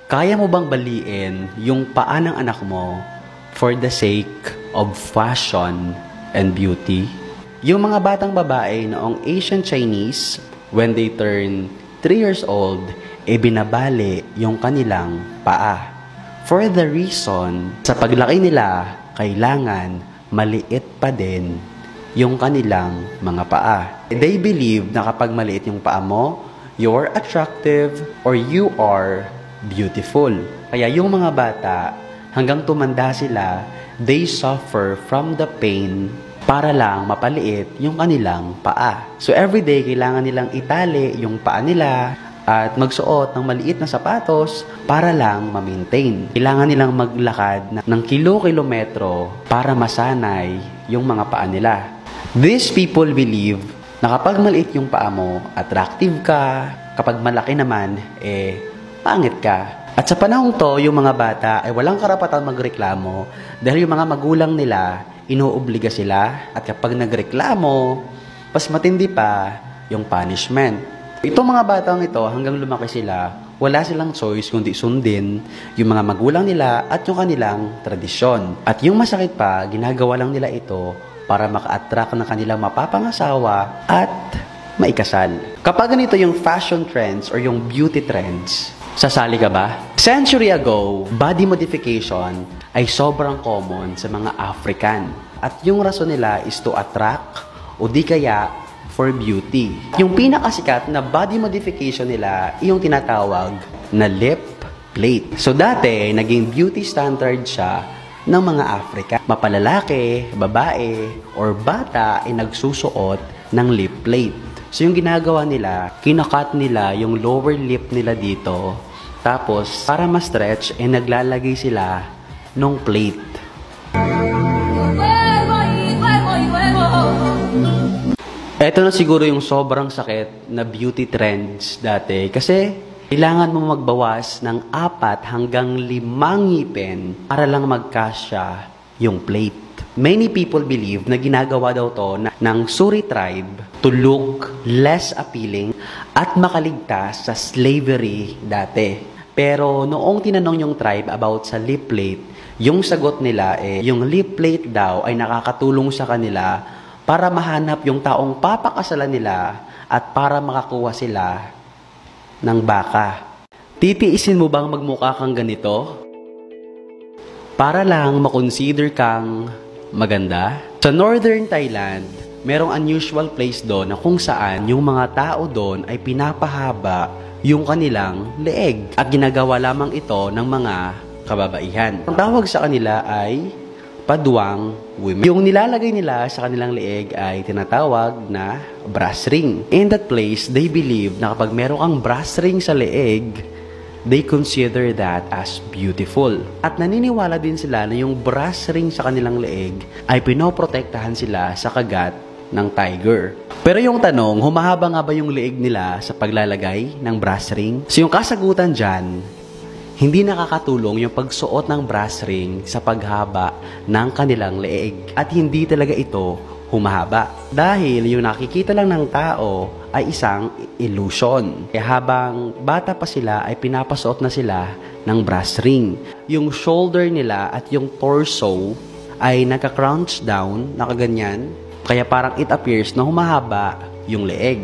Kaya mo bang baliin yung paa ng anak mo for the sake of fashion and beauty? Yung mga batang babae noong Asian Chinese, when they turn 3 years old, binabali yung kanilang paa. For the reason, sa paglaki nila, kailangan maliit pa din yung kanilang mga paa. They believe na kapag maliit yung paa mo, you're attractive or you are beautiful. Kaya yung mga bata, hanggang tumanda sila, they suffer from the pain para lang mapaliit yung kanilang paa. So everyday, kailangan nilang itali yung paa nila at magsuot ng maliit na sapatos para lang ma-maintain. Kailangan nilang maglakad ng kilo-kilometro para masanay yung mga paa nila. These people believe na kapag maliit yung paa mo, attractive ka. Kapag malaki naman, pangit ka. At sa panahong to, yung mga bata ay walang karapatan magreklamo dahil yung mga magulang nila, inuobliga sila. At kapag nagreklamo, mas matindi pa yung punishment. Itong mga batang ito, hanggang lumaki sila, wala silang choice kundi sundin yung mga magulang nila at yung kanilang tradisyon. At yung masakit pa, ginagawa lang nila ito para maka-attract ng kanilang mapapangasawa at maikasal. Kapag ganito yung fashion trends or yung beauty trends, sasali ka ba? Century ago, body modification ay sobrang common sa mga African. At yung rason nila is to attract o di kaya for beauty. Yung pinakasikat na body modification nila, yung tinatawag na lip plate. So dati, naging beauty standard siya ng mga Africa. Mapalalaki, babae, or bata ay nagsusuot ng lip plate. So yung ginagawa nila, kinakat nila yung lower lip nila dito. Tapos, para ma-stretch, naglalagay sila ng plate. Ito na siguro yung sobrang sakit na beauty trends dati. Kasi, kailangan mo magbawas ng 4 hanggang 5 ngipin para lang magkasya yung plate. Many people believe na ginagawa daw to ng Suri tribe to look less appealing at makaligtas sa slavery dati. Pero noong tinanong yung tribe about sa lip plate, yung sagot nila yung lip plate daw ay nakakatulong sa kanila para mahanap yung taong papakasalan nila at para makakuha sila ng baka. Titiisin mo bang magmukha kang ganito? Para lang makonsider kang maganda? Sa Northern Thailand, merong unusual place doon na kung saan yung mga tao doon ay pinapahaba yung kanilang leeg. At ginagawa lamang ito ng mga kababaihan. Ang tawag sa kanila ay paduang women. Yung nilalagay nila sa kanilang leeg ay tinatawag na brass ring. In that place, they believe na kapag meron kang brass ring sa leeg, they consider that as beautiful. At naniniwala din sila na yung brass ring sa kanilang leeg ay pinoprotektahan sila sa kagat ng tiger. Pero yung tanong, humahaba nga ba yung leeg nila sa paglalagay ng brass ring? So yung kasagutan dyan, hindi nakakatulong yung pagsuot ng brass ring sa paghaba ng kanilang leeg. At hindi talaga ito humahaba. Dahil yung nakikita lang ng tao ay isang illusion. Kaya habang bata pa sila ay pinapasuot na sila ng brass ring. Yung shoulder nila at yung torso ay naka-crouch down, nakaganyan. Kaya parang it appears na humahaba yung leeg.